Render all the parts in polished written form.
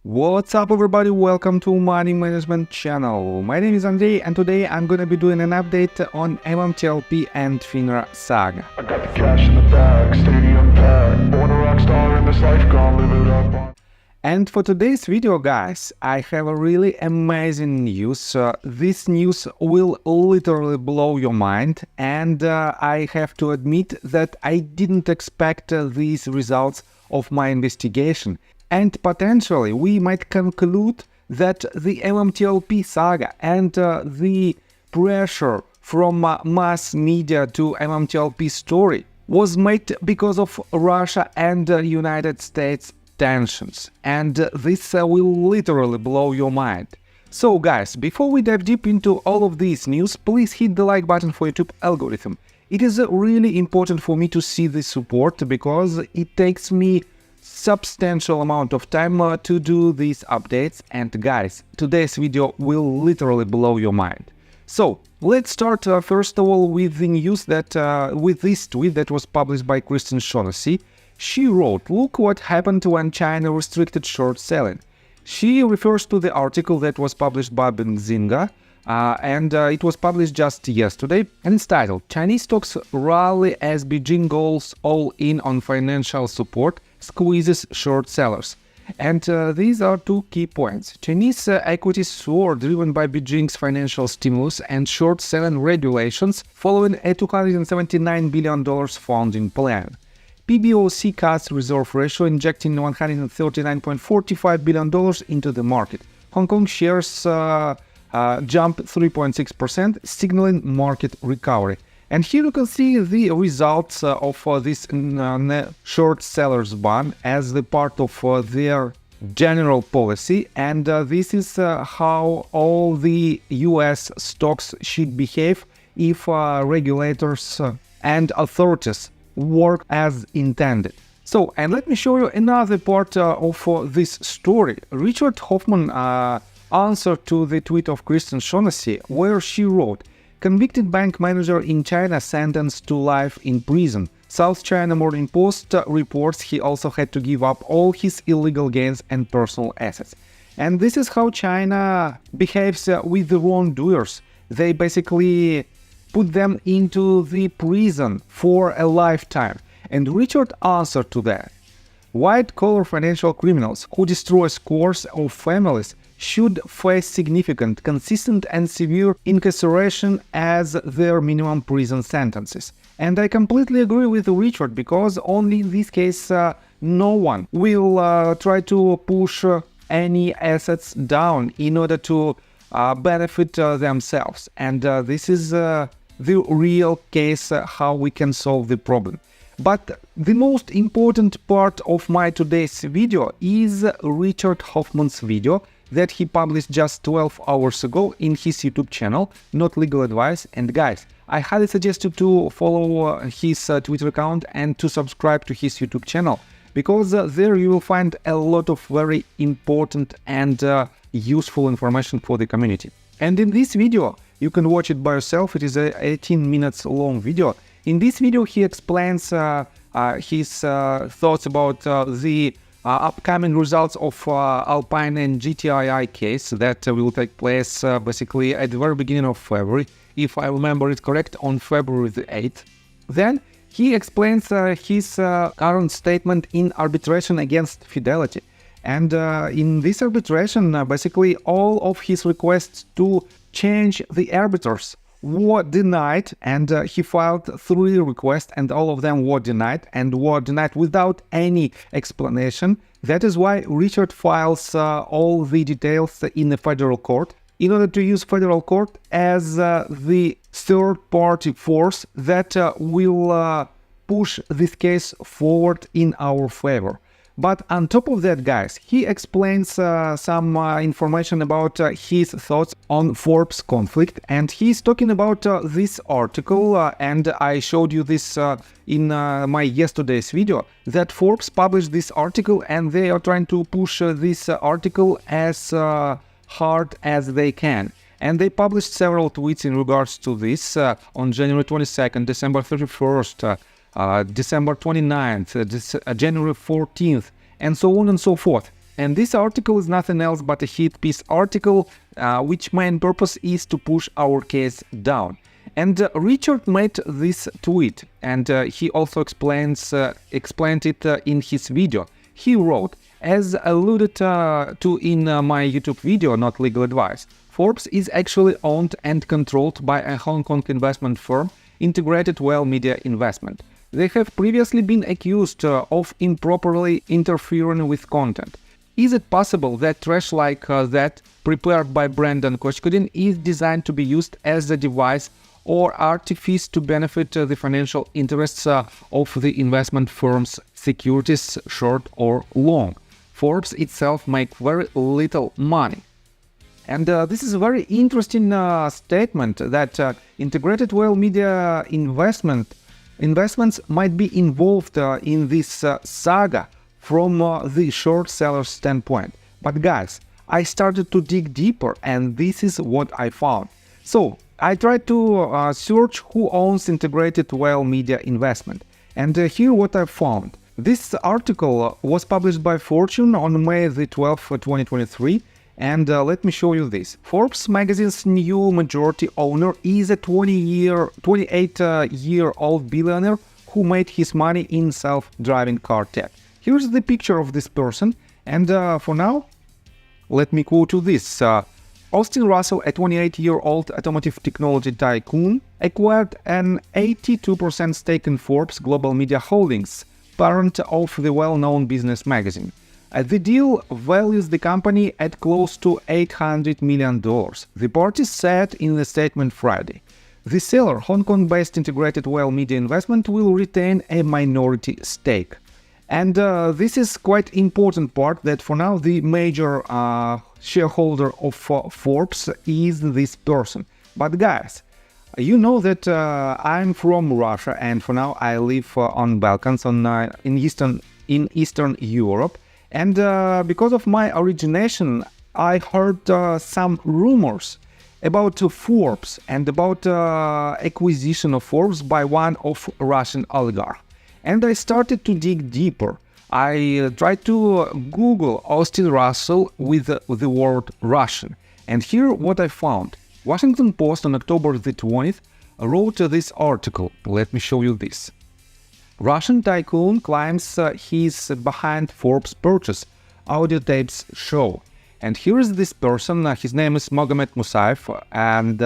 What's up everybody, welcome to Money Management channel. My name is Andrei and today I'm gonna be doing an update on MMTLP and FINRA saga. I got the cash in the bag, stadium packed, born a rock star in this life, gonna live it up. And for today's video guys, I have a really amazing news. This news will literally blow your mind, and I have to admit that I didn't expect these results of my investigation. And potentially we might conclude that the MMTLP saga and the pressure from mass media to MMTLP story was made because of Russia and United States tensions. And this will literally blow your mind. So guys, before we dive deep into all of these news, please hit the like button for YouTube algorithm. It is really important for me to see this support because it takes me substantial amount of time to do these updates, and guys, today's video will literally blow your mind. So let's start first of all with the news that with this tweet that was published by Kristen Shaughnessy. She wrote, "Look what happened when China restricted short selling." She refers to the article that was published by Benzinga, and it was published just yesterday, and it's titled "Chinese stocks rally as Beijing goes all in on financial support squeezes short sellers." And these are two key points. Chinese equities soar driven by Beijing's financial stimulus and short selling regulations following a $279 billion funding plan. PBOC cuts reserve ratio, injecting $139.45 billion into the market. Hong Kong shares jump 3.6%, signaling market recovery. And here you can see the results of this short sellers ban as the part of their general policy, and this is how all the US stocks should behave if regulators and authorities work as intended. So, and let me show you another part of this story. Richard Hoffman answered to the tweet of Kristen Shaughnessy, where she wrote, "Convicted bank manager in China sentenced to life in prison. South China Morning Post reports he also had to give up all his illegal gains and personal assets." And this is how China behaves with the wrongdoers. They basically put them into the prison for a lifetime. And Richard answered to that. "White-collar financial criminals who destroy scores of families should face significant, consistent and severe incarceration as their minimum prison sentences." And I completely agree with Richard, because only in this case no one will try to push any assets down in order to benefit themselves. And this is the real case how we can solve the problem. But the most important part of my today's video is Richard Hoffman's video that he published just 12 hours ago in his YouTube channel, Not Legal Advice. And guys, I highly suggest you to follow his Twitter account and to subscribe to his YouTube channel, because there you will find a lot of very important and useful information for the community. And in this video, you can watch it by yourself, it is a 18 minutes long video. In this video, he explains his thoughts about the upcoming results of Alpine and GTII case that will take place basically at the very beginning of February, if I remember it correct, on February the 8th. Then he explains his current statement in arbitration against Fidelity. And in this arbitration, basically all of his requests to change the arbiters were denied, and he filed 3 requests and all of them were denied, and were denied without any explanation. That is why Richard files all the details in the federal court in order to use federal court as the third-party force that will push this case forward in our favor. But on top of that, guys, he explains some information about his thoughts on Forbes conflict, and he's talking about this article, and I showed you this in my yesterday's video, that Forbes published this article and they are trying to push this article as hard as they can. And they published several tweets in regards to this on January 22nd, December 31st, December 29th, January 14th, and so on and so forth. And this article is nothing else but a hit piece article, which main purpose is to push our case down. And Richard made this tweet, and he also explained it in his video. He wrote, as alluded to in my YouTube video, Not Legal Advice, Forbes is actually owned and controlled by a Hong Kong investment firm, Integrated Well Media Investment. They have previously been accused of improperly interfering with content. Is it possible that trash like that, prepared by Brandon Kochkudin, is designed to be used as a device or artifice to benefit the financial interests of the investment firm's securities, short or long? Forbes itself makes very little money. And this is a very interesting statement that Integrated Well Media investments might be involved in this saga from the short seller's standpoint. But guys, I started to dig deeper, and this is what I found. So I tried to search who owns Integrated Well Media Investment, and here what I found. This article was published by Fortune on May the 12th, 2023, and let me show you this. Forbes magazine's new majority owner is a 28-year-old billionaire who made his money in self-driving car tech. Here's the picture of this person, and for now, let me quote you this. Austin Russell, a 28-year-old automotive technology tycoon, acquired an 82% stake in Forbes Global Media Holdings, parent of the well-known business magazine. The deal values the company at close to $800 million, the party said in a statement Friday. The seller, Hong Kong-based Integrated Well Media Investment, will retain a minority stake. And this is quite important part, that for now the major shareholder of Forbes is this person. But guys, you know that I'm from Russia, and for now I live on Balkans, in Eastern Europe. And because of my origination, I heard some rumors about Forbes and about acquisition of Forbes by one of Russian oligarchs. And I started to dig deeper. I tried to Google Austin Russell with the word Russian. And here what I found. Washington Post on October the 20th wrote this article. Let me show you this. Russian tycoon claims he's behind Forbes purchase, audio tapes show. And here is this person, his name is Magomed Musaev, and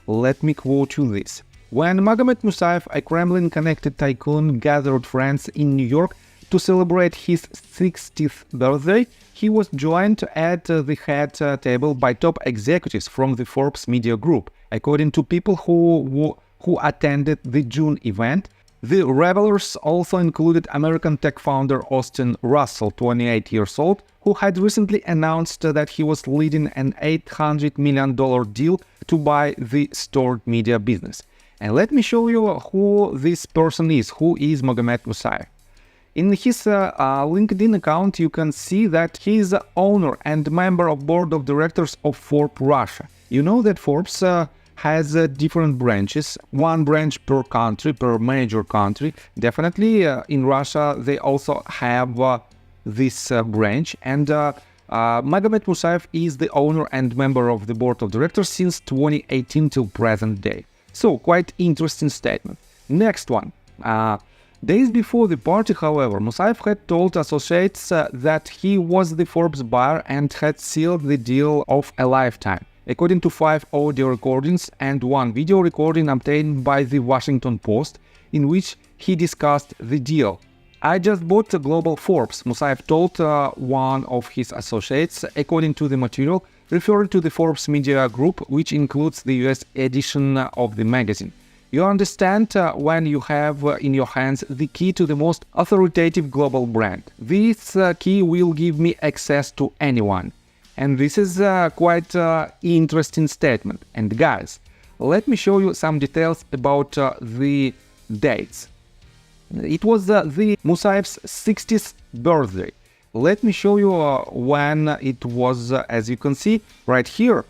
let me quote you this. When Magomed Musaev, a Kremlin-connected tycoon, gathered friends in New York to celebrate his 60th birthday, he was joined at the head table by top executives from the Forbes Media Group. According to people who attended the June event, the revelers also included American tech founder Austin Russell, 28 years old, who had recently announced that he was leading an $800 million deal to buy the stored media business. And let me show you who this person is, who is Magomed Musaev. In his LinkedIn account, you can see that he is the owner and member of board of directors of Forbes Russia. You know that Forbes has different branches, one branch per country, per major country. Definitely in Russia, they also have this branch. And Magomed Musaev is the owner and member of the board of directors since 2018 till present day. So, quite interesting statement. Next one. Days before the party, however, Musaev had told associates that he was the Forbes buyer and had sealed the deal of a lifetime, according to 5 audio recordings and 1 video recording obtained by the Washington Post, in which he discussed the deal. I just bought the global Forbes, Musaev told one of his associates, according to the material, referring to the Forbes Media Group, which includes the US edition of the magazine. You understand when you have in your hands the key to the most authoritative global brand. This key will give me access to anyone. And this is quite interesting statement. And guys, let me show you some details about the dates. It was the Musaev's 60th birthday. Let me show you when it was, as you can see right here.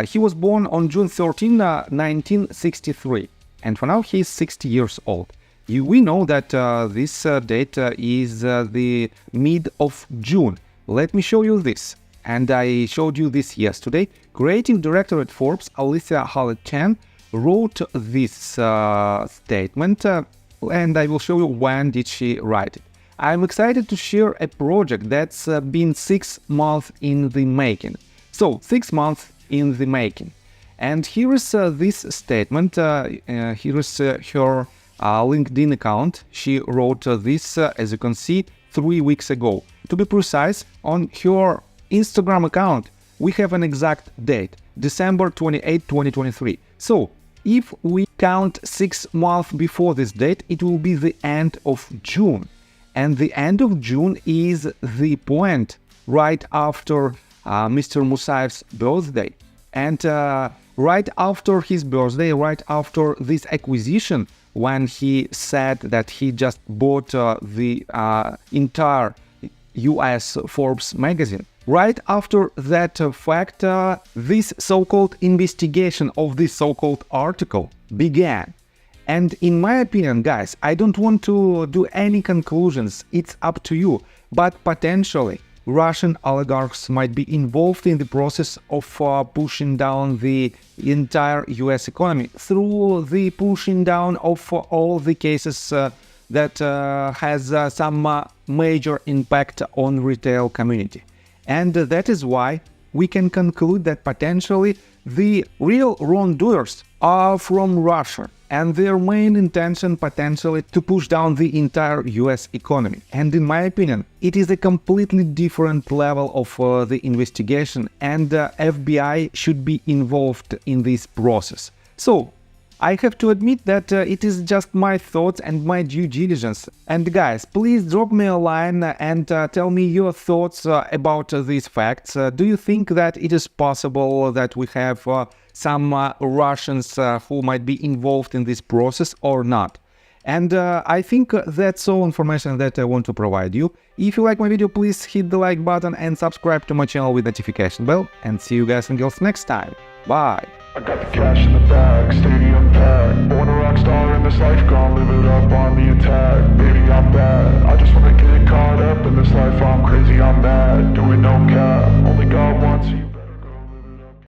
He was born on June 13, 1963. And for now, he is 60 years old. We know that this date is the mid of June. let me show you this. And I showed you this yesterday. Creative director at Forbes, Alicia Hallett-Chen, wrote this statement, and I will show you when did she write it. I'm excited to share a project that's been 6 months in the making. So, 6 months in the making. And here is this statement. Here is her LinkedIn account. She wrote this, as you can see, 3 weeks ago. To be precise, on her Instagram account, we have an exact date, December 28, 2023. So, if we count 6 months before this date, it will be the end of June. And the end of June is the point right after Mr. Musayev's birthday. And right after his birthday, right after this acquisition, when he said that he just bought the entire US Forbes magazine, right after that fact, this so-called investigation of this so-called article began. And in my opinion, guys, I don't want to do any conclusions, it's up to you, but potentially Russian oligarchs might be involved in the process of pushing down the entire US economy through the pushing down of all the cases that has some major impact on retail community. And that is why we can conclude that potentially the real wrongdoers are from Russia, and their main intention potentially to push down the entire US economy. And in my opinion, it is a completely different level of the investigation, and FBI should be involved in this process. So, I have to admit that it is just my thoughts and my due diligence. And guys, please drop me a line and tell me your thoughts about these facts. Do you think that it is possible that we have some Russians who might be involved in this process or not? And I think that's all information that I want to provide you. If you like my video, please hit the like button and subscribe to my channel with notification bell. And see you guys and girls next time. Bye! I got the cash in the bag, stadium packed. Born a rock star in this life, gonna live it up on the attack.